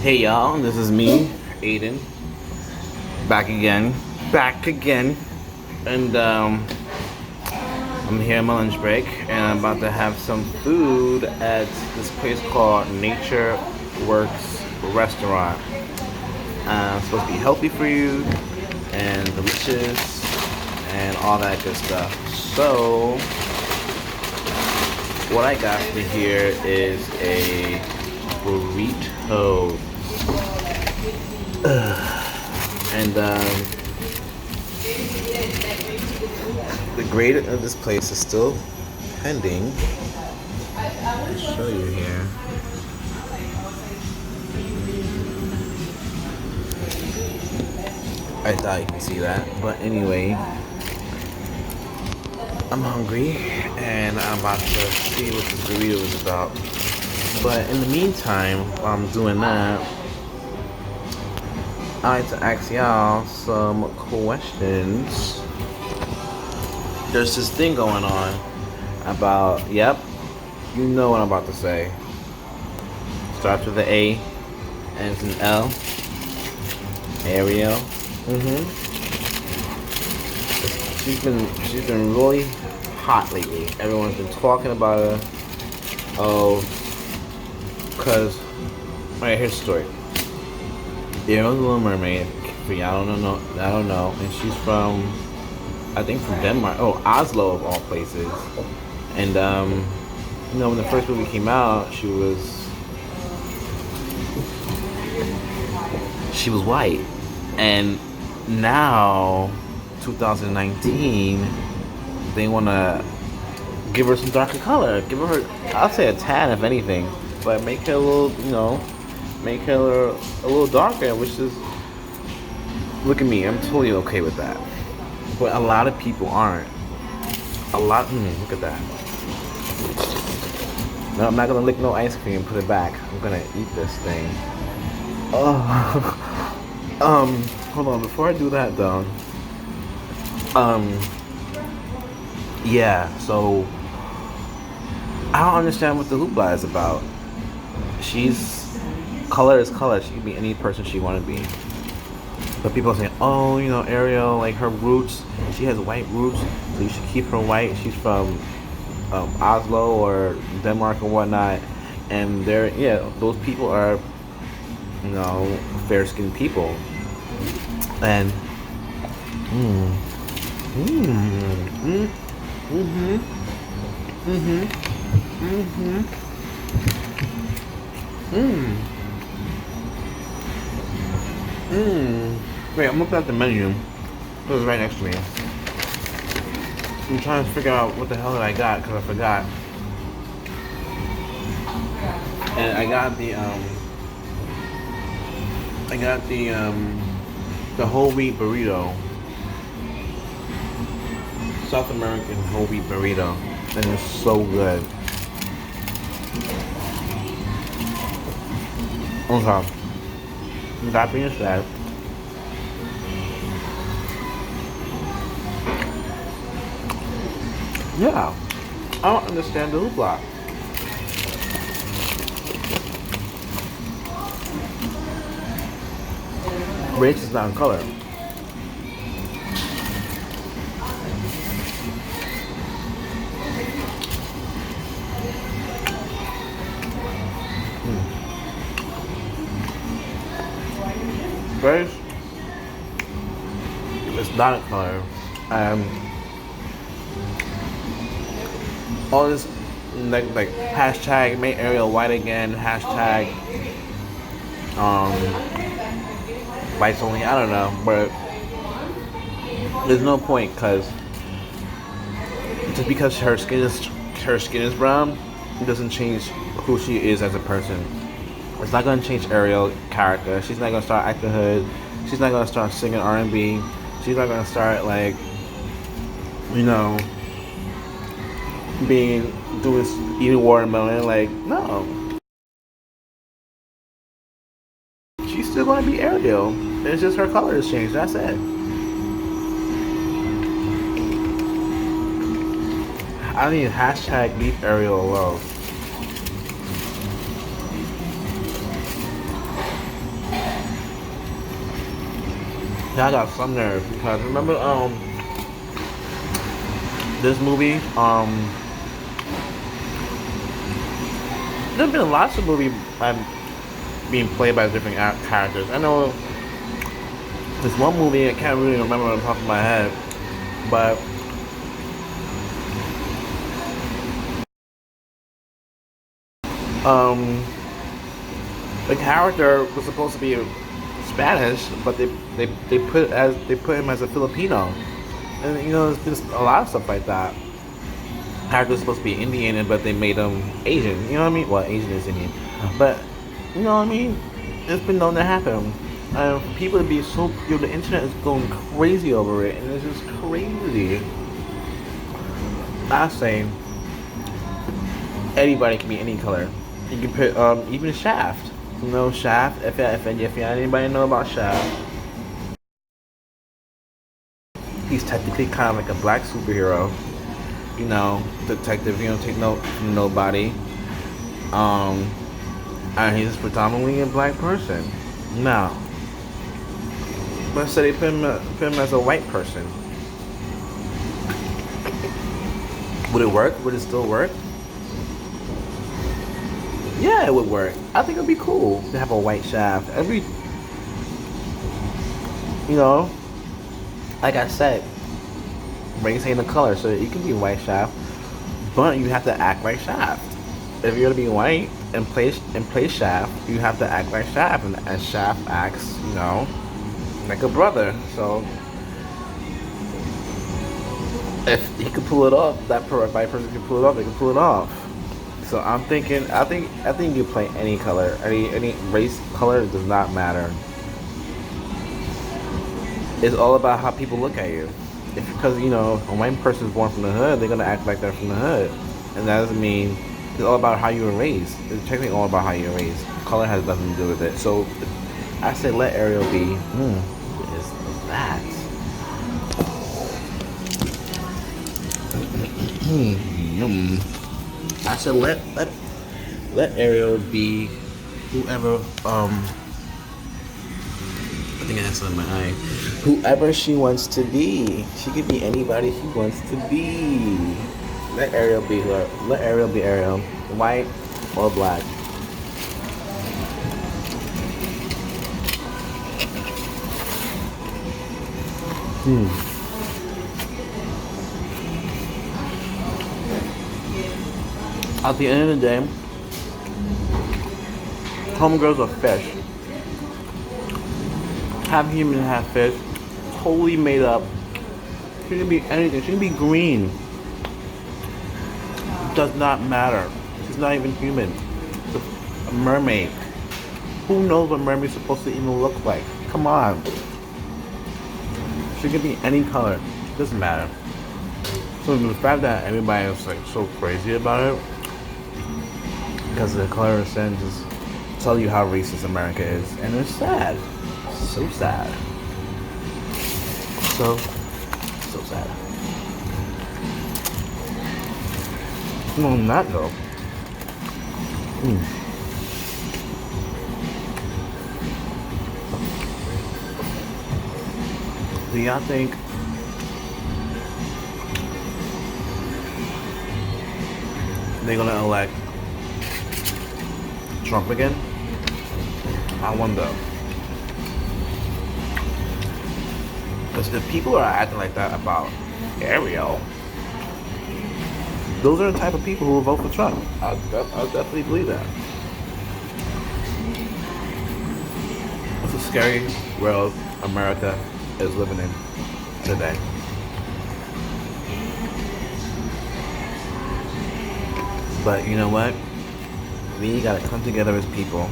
Hey y'all, this is me, Aiden, back again, and I'm here on my lunch break, and I'm about to have some food at this place called Nature Works Restaurant. It's supposed to be healthy for you and delicious and all that good stuff. So, what I got for here is a burrito. And the grade of this place is still pending. I'll show you here. I thought you could see that, but anyway, I'm hungry and I'm about to see what this burrito is about. But in the meantime, while I'm doing that, I like to ask y'all some questions. There's this thing going on about, yep, you know what I'm about to say. Starts with an A, ends in L. Ariel. She's been really hot lately. Everyone's been talking about her. Oh, cause, alright, here's the story. Ariel's a Little Mermaid. For y'all don't know, and she's from, I think from Denmark. Oh, Oslo of all places. And when the first movie came out, she was white, and now 2019, they want to give her some darker color. Give her, I'll say a tan if anything, but make her a little, make her a little darker, which is, look at me, I'm totally okay with that. But a lot of people aren't. Look at that. No, I'm not gonna lick no ice cream and put it back. I'm gonna eat this thing. Oh. Hold on, before I do that though. Yeah, so I don't understand what the hoopla is about. Color is color. She can be any person she want to be. But people are saying, oh, Ariel, like her roots, she has white roots, so you should keep her white. She's from Oslo or Denmark or whatnot. And those people are, fair-skinned people. And, Wait, I'm looking at the menu. It was right next to me. I'm trying to figure out what the hell that I got because I forgot. And I got the whole wheat burrito. South American whole wheat burrito. And it's so good. Okay. That being said, yeah, I don't understand the hoopla. Race is not in color. Race is not in color. All this like hashtag make Ariel white again, hashtag whites only, I don't know, but there's no point because just because her skin is brown, it doesn't change who she is as a person. It's not gonna change Ariel's character. She's not gonna start acting hood. She's not gonna start singing R&B. She's not gonna start eating watermelon. Like, no. She's still gonna be Ariel. It's just her color has changed. That's it. I need hashtag leave Ariel alone. Yeah, I got some nerve because remember this movie there's been lots of movies being played by different characters. I know there's one movie I can't really remember on the top of my head, but um the character was supposed to be Spanish, but they put him as a Filipino, and you know there's been a lot of stuff like that. Character's supposed to be Indian, but they made him Asian. You know what I mean? Well, Asian is Indian, but you know what I mean. It's been known to happen. People to be so, you know, the internet is going crazy over it, and it's just crazy. I say anybody can be any color. You can put even Shaft. You know Shaft. If anybody know about Shaft, he's technically kind of like a black superhero. You know, detective. You don't take no from nobody. And he's predominantly a black person. Now, let's say they put him as a white person. Would it work? Would it still work? Yeah, it would work. I think it'd be cool to have a white Shaft. You know, like I said, race ain't a color, so you can be white Shaft, but you have to act like Shaft. If you're gonna be white and play Shaft, you have to act like Shaft, and Shaft acts, you know, like a brother. So if he could pull it off, that white person can pull it off. They can pull it off. So I'm thinking, I think you play any color, any race, color does not matter. It's all about how people look at you. If because you know a white person is born from the hood, they're gonna act like they're from the hood, and that doesn't mean it's all about how you were raised. It's technically all about how you were raised. Color has nothing to do with it. So I say let Ariel be. What is that? I said let Ariel be whoever I think I have something in my eye. Whoever she wants to be. She could be anybody she wants to be. Let Ariel be her. Let Ariel be Ariel. White or black. At the end of the day, homegirls are fish. Half human, half fish. Totally made up. She can be anything. She can be green. It does not matter. She's not even human. She's a mermaid. Who knows what mermaid's supposed to even look like? Come on. She can be any color. It doesn't matter. So the fact that everybody is like so crazy about it because of the color of skin just tell you how racist America is, and it's sad. So sad. So sad. No, not though. Do y'all think they're gonna elect Trump again? I wonder. Because if people are acting like that about Ariel, those are the type of people who will vote for Trump. I'll definitely believe that. It's a scary world America is living in today. But you know what? We gotta come together as people.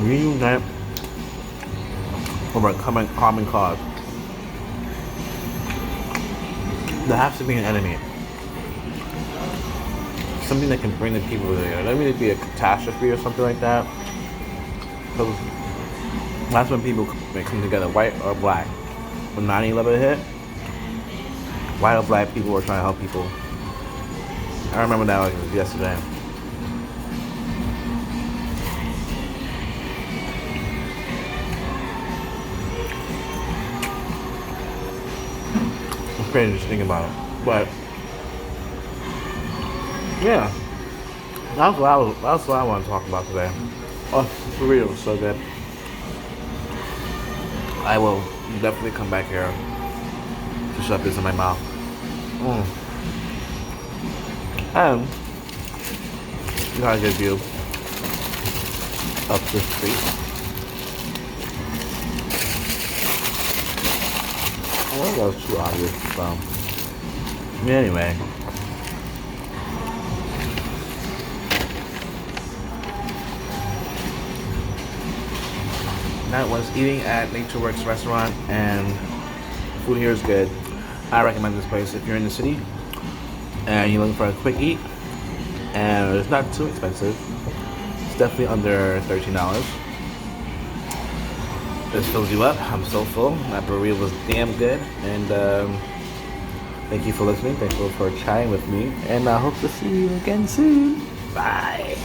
Reunite for a common cause. There has to be an enemy. Something that can bring the people together. Let me be a catastrophe or something like that. Because that's when people come together, white or black. When 9/11 hit, white or black people were trying to help people. I remember that like it was yesterday. cringe just thinking about it. But yeah, that's what I want to talk about today. Oh, for real, it was so good. I will definitely come back here to shove this in my mouth. And you got a good view up the street. Well, that was too obvious. So, anyway. I was eating at NatureWorks restaurant, and food here is good. I recommend this place if you're in the city and you're looking for a quick eat, and it's not too expensive. It's definitely under $13. This fills you up. I'm so full. That burrito was damn good, and thank you for listening. Thank you for chatting with me, and I hope to see you again soon. Bye.